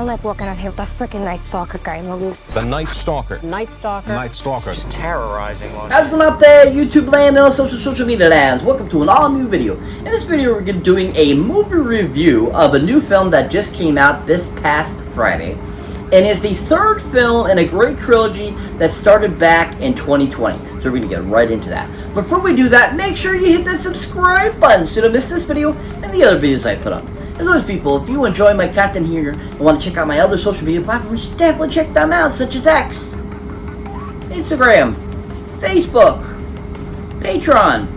don't like walking out here with that freaking Night Stalker guy in the loose. The Night Stalker. Night Stalker? Night Stalker. He's terrorizing Los How's it going out there, YouTube land and also social media lands? Welcome to an all-new video. In this video, we're going to be doing a movie review of a new film that just came out this past Friday, and is the third film in a great trilogy that started back in 2020. So we're going to get right into that. But before we do that, make sure you hit that subscribe button so you don't miss this video and the other videos I put up. As always, people, if you enjoy my content here and want to check out my other social media platforms, definitely check them out, such as X, Instagram, Facebook, Patreon,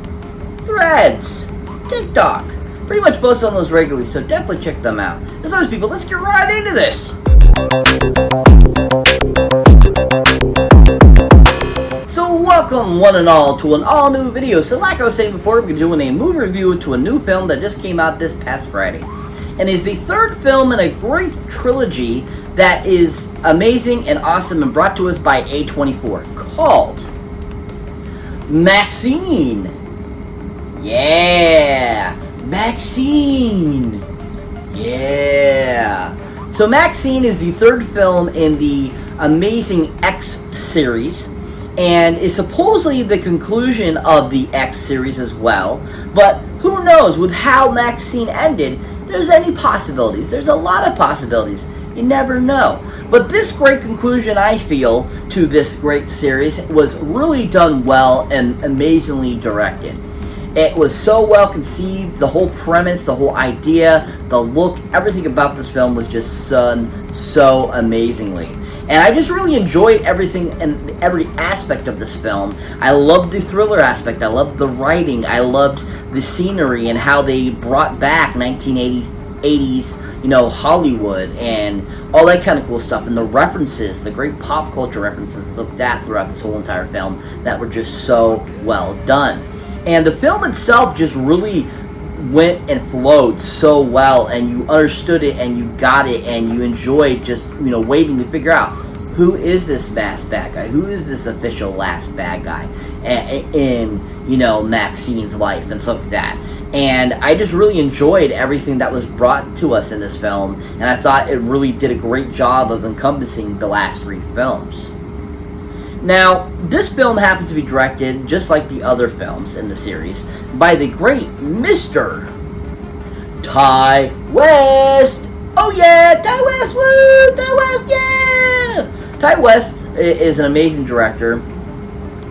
Threads, TikTok. Pretty much post on those regularly, so definitely check them out. As always, people, let's get right into this. So welcome one and all to an all new video. So like I was saying before, we're doing a movie review to a new film that just came out this past Friday, and is the third film in a great trilogy that is amazing and awesome and brought to us by A24, called Maxxxine. Yeah, Maxxxine. Yeah. So Maxxxine is the third film in the amazing X series, and is supposedly the conclusion of the X series as well. But who knows, with how Maxxxine ended, there's any possibilities. There's a lot of possibilities. You never know. But this great conclusion, I feel, to this great series was really done well and amazingly directed. It was so well conceived. The whole premise, the whole idea, the look, everything about this film was just done so amazingly. And I just really enjoyed everything and every aspect of this film. I loved the thriller aspect. I loved the writing. I loved the scenery and how they brought back 1980s, Hollywood and all that kind of cool stuff. And the references, the great pop culture references of that throughout this whole entire film that were just so well done. And the film itself just really went and flowed so well, and you understood it and you got it and you enjoyed just waiting to figure out who is this last bad guy, who is this official last bad guy in Maxxine's life and stuff like that. And I just really enjoyed everything that was brought to us in this film, and I thought it really did a great job of encompassing the last three films. Now, this film happens to be directed, just like the other films in the series, by the great Mr. Ti West. Oh yeah, Ti West, woo! Ti West, yeah! Ti West is an amazing director.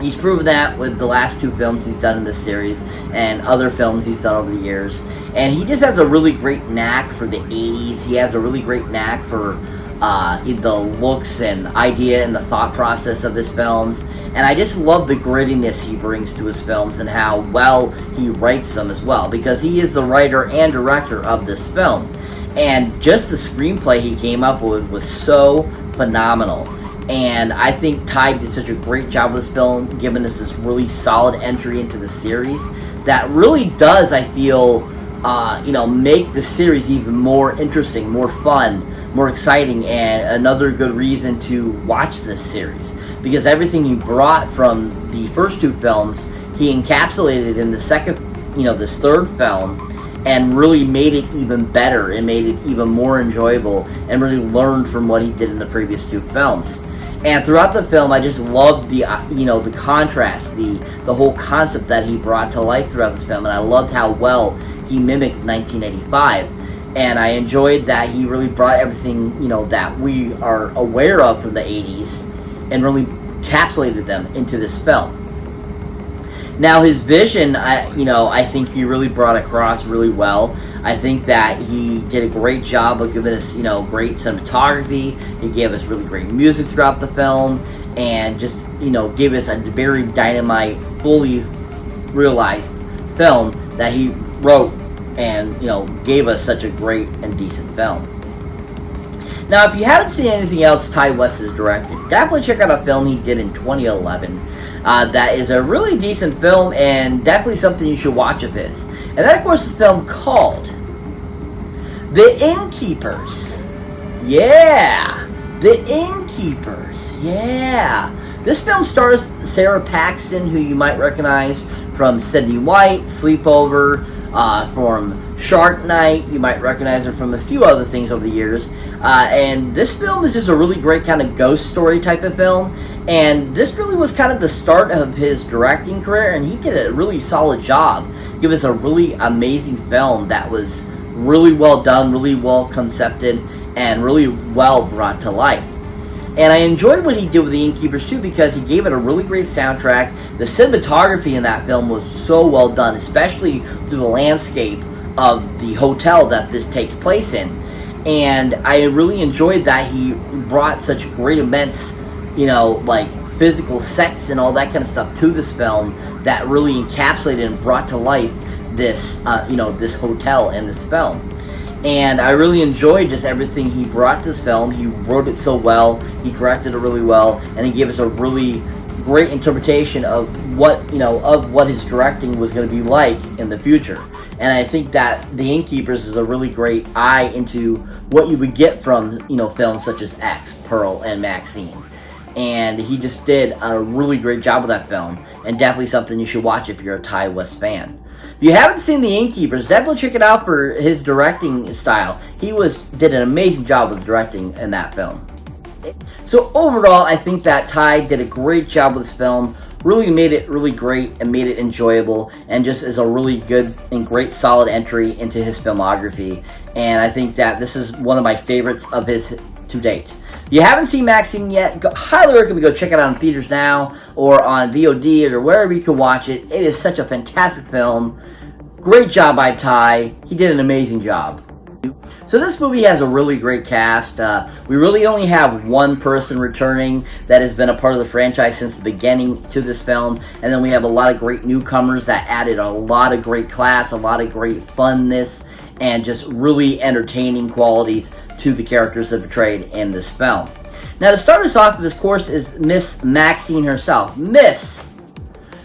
He's proven that with the last two films he's done in this series and other films he's done over the years. And he just has a really great knack for the 80s. He has a really great knack for the looks and idea and the thought process of his films, and I just love the grittiness he brings to his films and how well he writes them as well, because he is the writer and director of this film, and just the screenplay he came up with was so phenomenal. And I think Ty did such a great job with this film, giving us this really solid entry into the series that really does, I feel, make the series even more interesting, more fun, more exciting, and another good reason to watch this series, because everything he brought from the first two films he encapsulated in the second, this third film, and really made it even better and made it even more enjoyable, and really learned from what he did in the previous two films. And throughout the film, I just loved the the contrast, the whole concept that he brought to life throughout this film, and I loved how well he mimicked 1985, and I enjoyed that he really brought everything that we are aware of from the 80s and really encapsulated them into this film. Now his vision, I think he really brought across really well. I think that he did a great job of giving us great cinematography. He gave us really great music throughout the film, and just gave us a very dynamite, fully realized film that he wrote and gave us such a great and decent film. Now, if you haven't seen anything else Ti West has directed, definitely check out a film he did in 2011 that is a really decent film and definitely something you should watch of his. And that, of course, is a film called The Innkeepers. Yeah, The Innkeepers. Yeah. This film stars Sarah Paxton, who you might recognize from Sydney White, Sleepover, from Shark Night. You might recognize her from a few other things over the years. And this film is just a really great kind of ghost story type of film. And this really was kind of the start of his directing career, and he did a really solid job. Give us a really amazing film that was really well done, really well concepted, and really well brought to life. And I enjoyed what he did with the Innkeepers too, because he gave it a really great soundtrack. The cinematography in that film was so well done, especially through the landscape of the hotel that this takes place in. And I really enjoyed that he brought such great immense, like physical sets and all that kind of stuff to this film that really encapsulated and brought to life this, this hotel in this film. And I really enjoyed just everything he brought to this film. He wrote it so well, he directed it really well, and he gave us a really great interpretation of what his directing was going to be like in the future. And I think that The Innkeepers is a really great eye into what you would get from films such as X, Pearl, and Maxxxine. And he just did a really great job with that film, and definitely something you should watch if you're a Ty West fan. If you haven't seen The Innkeepers, definitely check it out for his directing style. He did an amazing job with directing in that film. So overall, I think that Ty did a great job with this film. Really made it really great and made it enjoyable, and just is a really good and great solid entry into his filmography. And I think that this is one of my favorites of his to date. If you haven't seen Maxxxine yet, highly recommend you go check it out in theaters now, or on VOD, or wherever you can watch it. It is such a fantastic film. Great job by Ty. He did an amazing job. So this movie has a really great cast. We really only have one person returning that has been a part of the franchise since the beginning to this film. And then we have a lot of great newcomers that added a lot of great class, a lot of great funness, and just really entertaining qualities to the characters that are portrayed in this film. Now, to start us off, of course, is Miss Maxxxine herself, Miss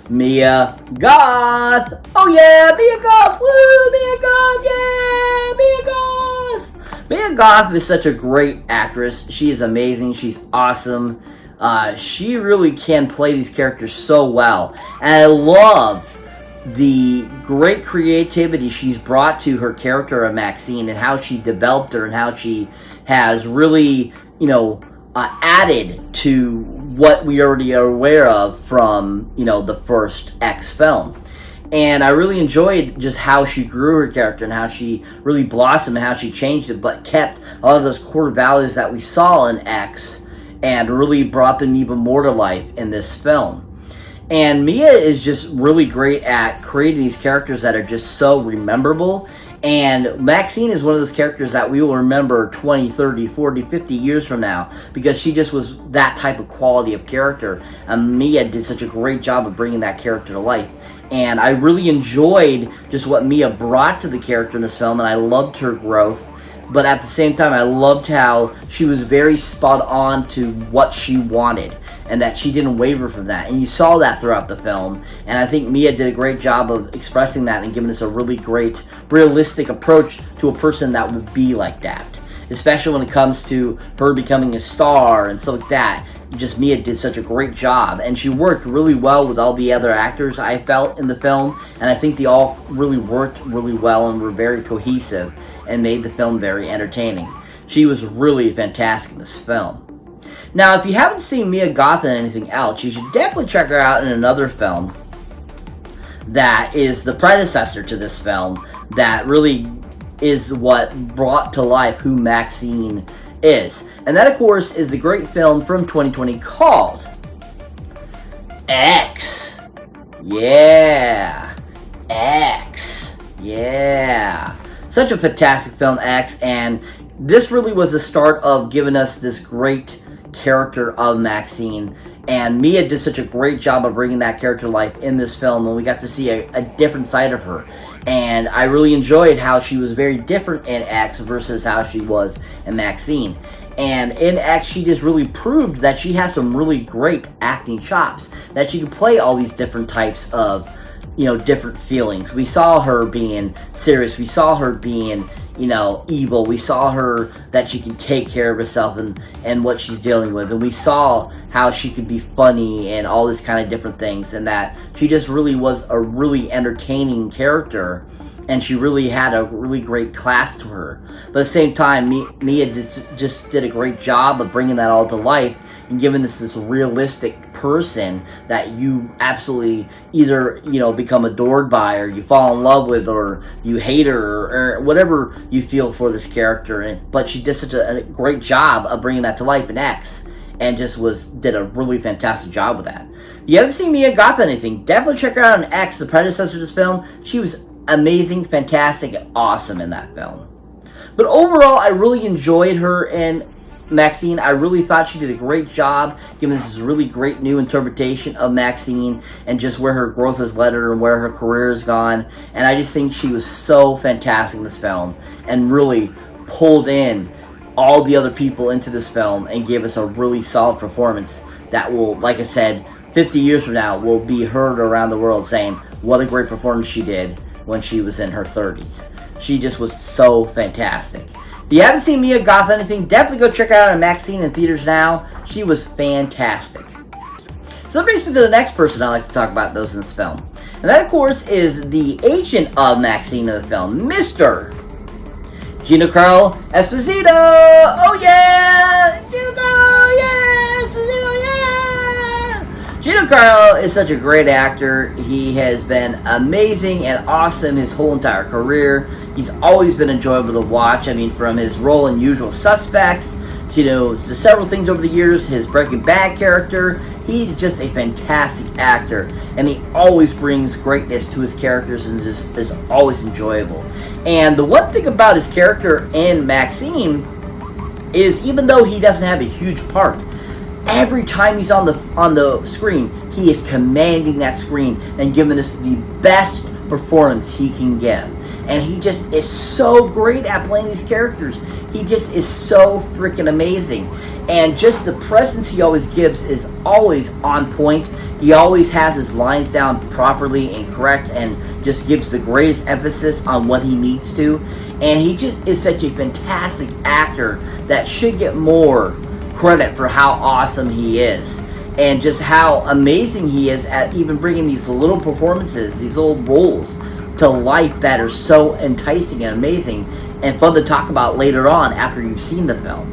Mia Goth. Oh yeah, Mia Goth! Woo, Mia Goth! Yeah, Mia Goth! Mia Goth is such a great actress. She is amazing. She's awesome. She really can play these characters so well, and I love the great creativity she's brought to her character of Maxxxine, and how she developed her, and how she has really, added to what we already are aware of from, the first X film. And I really enjoyed just how she grew her character, and how she really blossomed, and how she changed it, but kept a lot of those core values that we saw in X, and really brought them even more to life in this film. And Mia is just really great at creating these characters that are just so rememberable. And Maxxxine is one of those characters that we will remember 20, 30, 40, 50 years from now, because she just was that type of quality of character. And Mia did such a great job of bringing that character to life. And I really enjoyed just what Mia brought to the character in this film, and I loved her growth. But at the same time, I loved how she was very spot on to what she wanted, and that she didn't waver from that. And you saw that throughout the film. And I think Mia did a great job of expressing that and giving us a really great, realistic approach to a person that would be like that. Especially when it comes to her becoming a star and stuff like that. Just Mia did such a great job. And she worked really well with all the other actors, I felt, in the film. And I think they all really worked really well and were very cohesive, and made the film very entertaining. She was really fantastic in this film. Now, if you haven't seen Mia Goth in anything else, you should definitely check her out in another film that is the predecessor to this film, that really is what brought to life who Maxxxine is. And that, of course, is the great film from 2020 called X. Yeah. X. Yeah. Such a fantastic film, X, and this really was the start of giving us this great character of Maxxxine. And Mia did such a great job of bringing that character to life in this film, and we got to see a different side of her. And I really enjoyed how she was very different in X versus how she was in Maxxxine. And in X, she just really proved that she has some really great acting chops, that she can play all these different types of, different feelings. We saw her being serious. We saw her being, evil. We saw her that she can take care of herself and what she's dealing with. And we saw how she could be funny and all this kind of different things. And that she just really was a really entertaining character and she really had a really great class to her. But at the same time, Mia just did a great job of bringing that all to life and giving this realistic person that you absolutely either, you know, become adored by, or you fall in love with, or you hate her, or whatever you feel for this character. But she did such a great job of bringing that to life in X, and just did a really fantastic job with that. If you haven't seen Mia Goth anything, definitely check her out on X, the predecessor to this film. She was amazing, fantastic, and awesome in that film. But overall, I really enjoyed her in Maxxxine. I really thought she did a great job giving this really great new interpretation of Maxxxine and just where her growth has led her and where her career has gone. And I just think she was so fantastic in this film and really pulled in all the other people into this film and gave us a really solid performance that will, like I said, 50 years from now will be heard around the world saying what a great performance she did when she was in her 30s. She just was so fantastic. If you haven't seen Mia Goth anything, definitely go check her out on Maxxxine in theaters now. She was fantastic. So that brings me to the next person I'd like to talk about those in this film. And that, of course, is the agent of Maxxxine in the film, Mr. Giancarlo Esposito! Oh yeah! Giancarlo, yeah! Esposito, yeah! Giancarlo is such a great actor. He has been amazing and awesome his whole entire career. He's always been enjoyable to watch. I mean, from his role in Usual Suspects, you know, to several things over the years, his Breaking Bad character. He's just a fantastic actor, and he always brings greatness to his characters and just is always enjoyable. And the one thing about his character in Maxxxine is, even though he doesn't have a huge part, every time he's on the screen, he is commanding that screen and giving us the best performance he can give. And he just is so great at playing these characters. He just is so freaking amazing. And just the presence he always gives is always on point. He always has his lines down properly and correct and just gives the greatest emphasis on what he needs to. And he just is such a fantastic actor that should get more credit for how awesome he is. And just how amazing he is at even bringing these little performances, these little roles to life that are so enticing and amazing and fun to talk about later on after you've seen the film.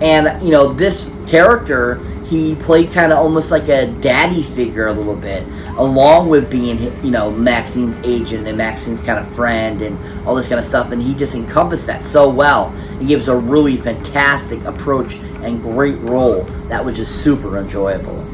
And, you know, this character, he played kind of almost like a daddy figure a little bit, along with being, you know, Maxxine's agent and Maxxine's kind of friend and all this kind of stuff. And he just encompassed that so well and gives a really fantastic approach and great role that was just super enjoyable.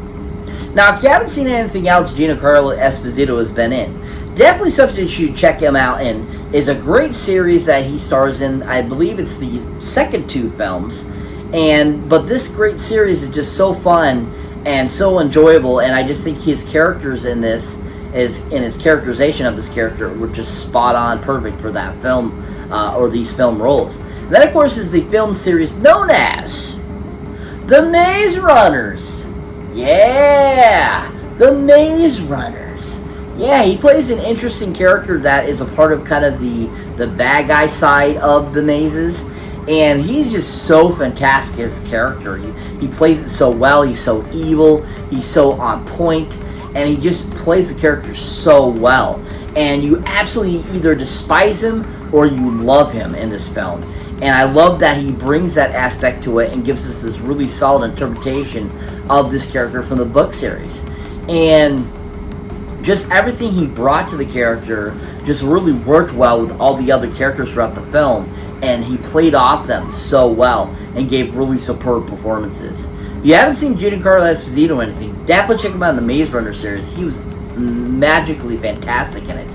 Now, if you haven't seen anything else Giancarlo Esposito has been in, definitely something you should check him out in is a great series that he stars in. I believe it's the second two films. But this great series is just so fun and so enjoyable, and I just think his characters in this his characterization of this character were just spot on, perfect for that film or these film roles. And that, of course, is the film series known as The Maze Runners. Yeah, The Maze Runners. Yeah, he plays an interesting character that is a part of kind of the bad guy side of the mazes. And he's just so fantastic as a character. He plays it so well. He's so evil. He's so on point. And he just plays the character so well. And you absolutely either despise him or you love him in this film. And I love that he brings that aspect to it and gives us this really solid interpretation of this character from the book series. And just everything he brought to the character just really worked well with all the other characters throughout the film. And he played off them so well and gave really superb performances. If you haven't seen Giancarlo Esposito or anything, definitely check him out in the Maze Runner series. He was magically fantastic in it.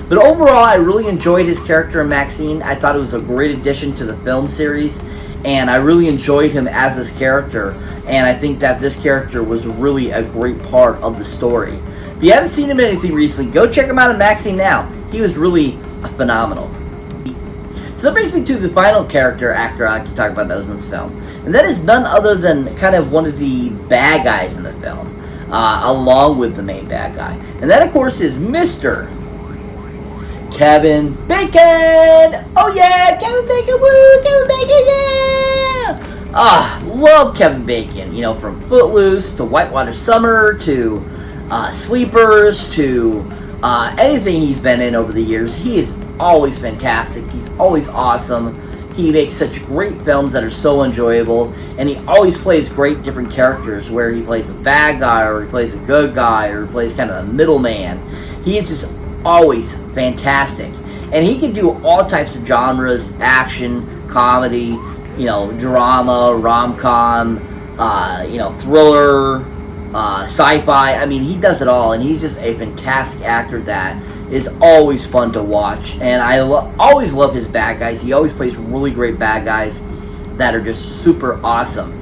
But overall, I really enjoyed his character in Maxxxine. I thought it was a great addition to the film series, and I really enjoyed him as this character. And I think that this character was really a great part of the story. If you haven't seen him in anything recently, go check him out in Maxxxine now. He was really phenomenal. So that brings me to the final character actor I like to talk about that was in this film. And that is none other than kind of one of the bad guys in the film, along with the main bad guy. And that, of course, is Mr. Kevin Bacon! Oh yeah, Kevin Bacon, woo! Kevin Bacon, yeah! Love Kevin Bacon. You know, from Footloose to Whitewater Summer to Sleepers to anything he's been in over the years. He is always fantastic. He's always awesome. He makes such great films that are so enjoyable, and he always plays great different characters, where he plays a bad guy, or he plays a good guy, or he plays kind of a middleman. He is just always fantastic. And he can do all types of genres: action, comedy, drama, rom-com, thriller, sci-fi. I mean, he does it all, and he's just a fantastic actor that is always fun to watch. And I always love his bad guys. He always plays really great bad guys that are just super awesome.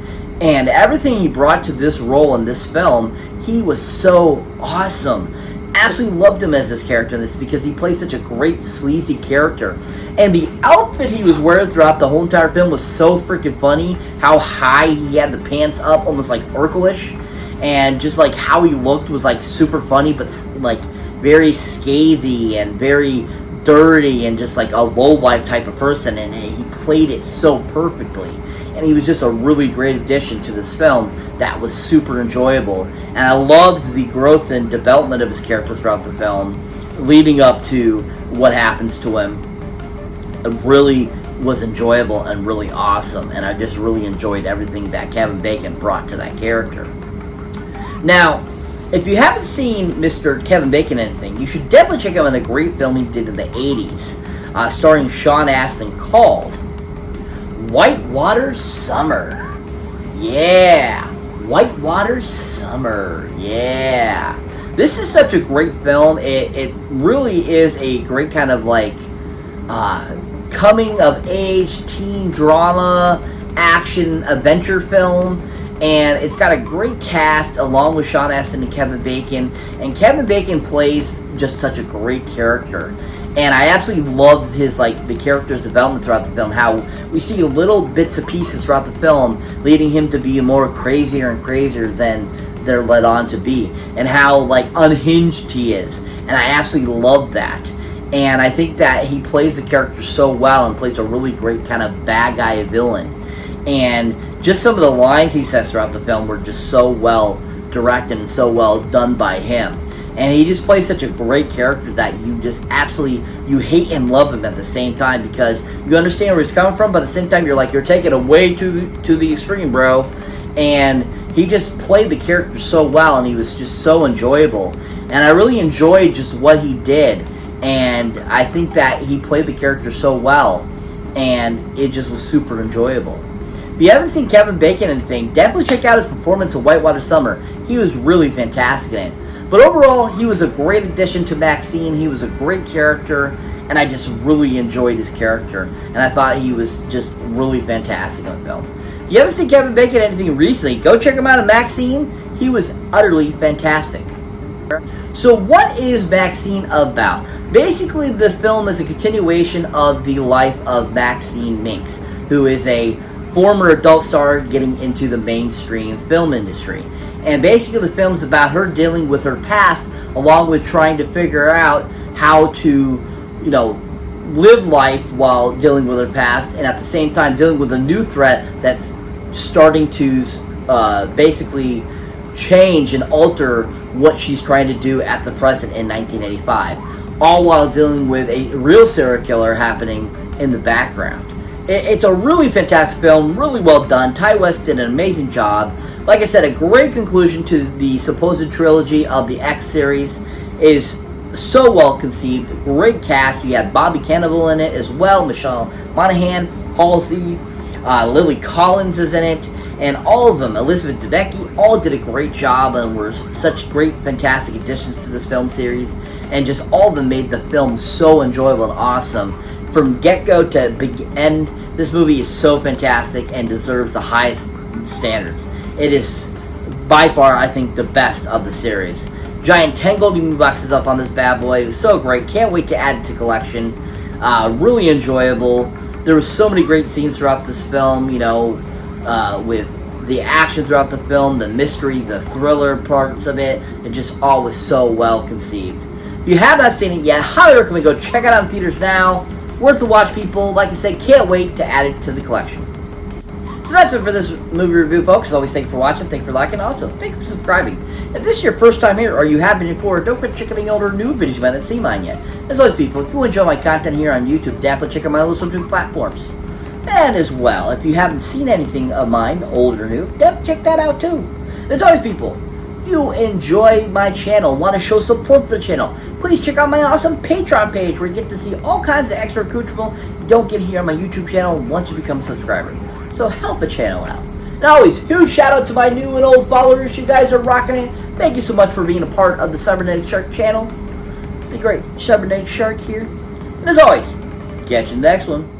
And everything he brought to this role in this film, he was so awesome. Absolutely loved him as this character in this, because he plays such a great sleazy character. And the outfit he was wearing throughout the whole entire film was so freaking funny. How high he had the pants up, almost like Urkel-ish. And just like how he looked was like super funny, but like very scathy and very dirty and just like a low-life type of person. And he played it so perfectly. And he was just a really great addition to this film that was super enjoyable. And I loved the growth and development of his character throughout the film, leading up to what happens to him. It really was enjoyable and really awesome. And I just really enjoyed everything that Kevin Bacon brought to that character. Now, if you haven't seen Mr. Kevin Bacon in anything, you should definitely check out a great film he did in the 80s, starring Sean Astin, called Whitewater Summer. Yeah, Whitewater Summer. Yeah. This is such a great film. It really is a great kind of like coming of age teen drama action adventure film. And it's got a great cast along with Sean Astin and Kevin Bacon. And Kevin Bacon plays just such a great character. And I absolutely love his, the character's development throughout the film. How we see little bits and pieces throughout the film leading him to be more crazier and crazier than they're led on to be. And how, unhinged he is. And I absolutely love that. And I think that he plays the character so well and plays a really great kind of bad guy villain. And just some of the lines he says throughout the film were just so well directed and so well done by him. And he just plays such a great character that you just absolutely, you hate and love him at the same time, because you understand where he's coming from, but at the same time you're taking it way to the extreme, bro. And he just played the character so well, and he was just so enjoyable. And I really enjoyed just what he did. And I think that he played the character so well, and it just was super enjoyable. If you haven't seen Kevin Bacon in anything, definitely check out his performance in Whitewater Summer. He was really fantastic in it. But overall, he was a great addition to Maxxxine. He was a great character, and I just really enjoyed his character. And I thought he was just really fantastic in the film. If you haven't seen Kevin Bacon in anything recently, go check him out on Maxxxine. He was utterly fantastic. So what is Maxxxine about? Basically, the film is a continuation of the life of Maxxxine Minx, who is a former adult star getting into the mainstream film industry. And basically the film's about her dealing with her past, along with trying to figure out how to, live life while dealing with her past, and at the same time dealing with a new threat that's starting to basically change and alter what she's trying to do at the present in 1985. All while dealing with a real serial killer happening in the background. It's a really fantastic film, really well done. Ty West did an amazing job. Like I said, a great conclusion to the supposed trilogy of the X series. Is so well conceived. Great cast. You had Bobby Cannavale in it as well. Michelle Monaghan, Halsey, Lily Collins is in it. And all of them, Elizabeth Debicki, all did a great job and were such great, fantastic additions to this film series. And just all of them made the film so enjoyable and awesome. From get-go to big end, this movie is so fantastic and deserves the highest standards. It is, by far, I think, the best of the series. Giant 10 gold movie boxes up on this bad boy. It was so great. Can't wait to add it to collection. Really enjoyable. There were so many great scenes throughout this film, with the action throughout the film, the mystery, the thriller parts of it. It just all was so well conceived. If you have not seen it yet, highly recommend go check it out in theaters now. Worth the watch, people. Like I said, can't wait to add it to the collection. So that's it for this movie review, folks. As always, thank you for watching, thank you for liking, also thank you for subscribing. If this is your first time here, or you have been before, don't quit checking the older new videos you might not seen mine yet. As always, people, if you enjoy my content here on YouTube, definitely check out my other social platforms. And as well, if you haven't seen anything of mine, old or new, definitely check that out too. And as always, people, if you enjoy my channel, want to show support for the channel, please check out my awesome Patreon page where you get to see all kinds of extra accoutrement you don't get here on my YouTube channel once you become a subscriber. So help the channel out. And always, huge shout out to my new and old followers. You guys are rocking it. Thank you so much for being a part of the Cybernetic Shark channel. The great Cybernetic Shark here. And as always, catch you in the next one.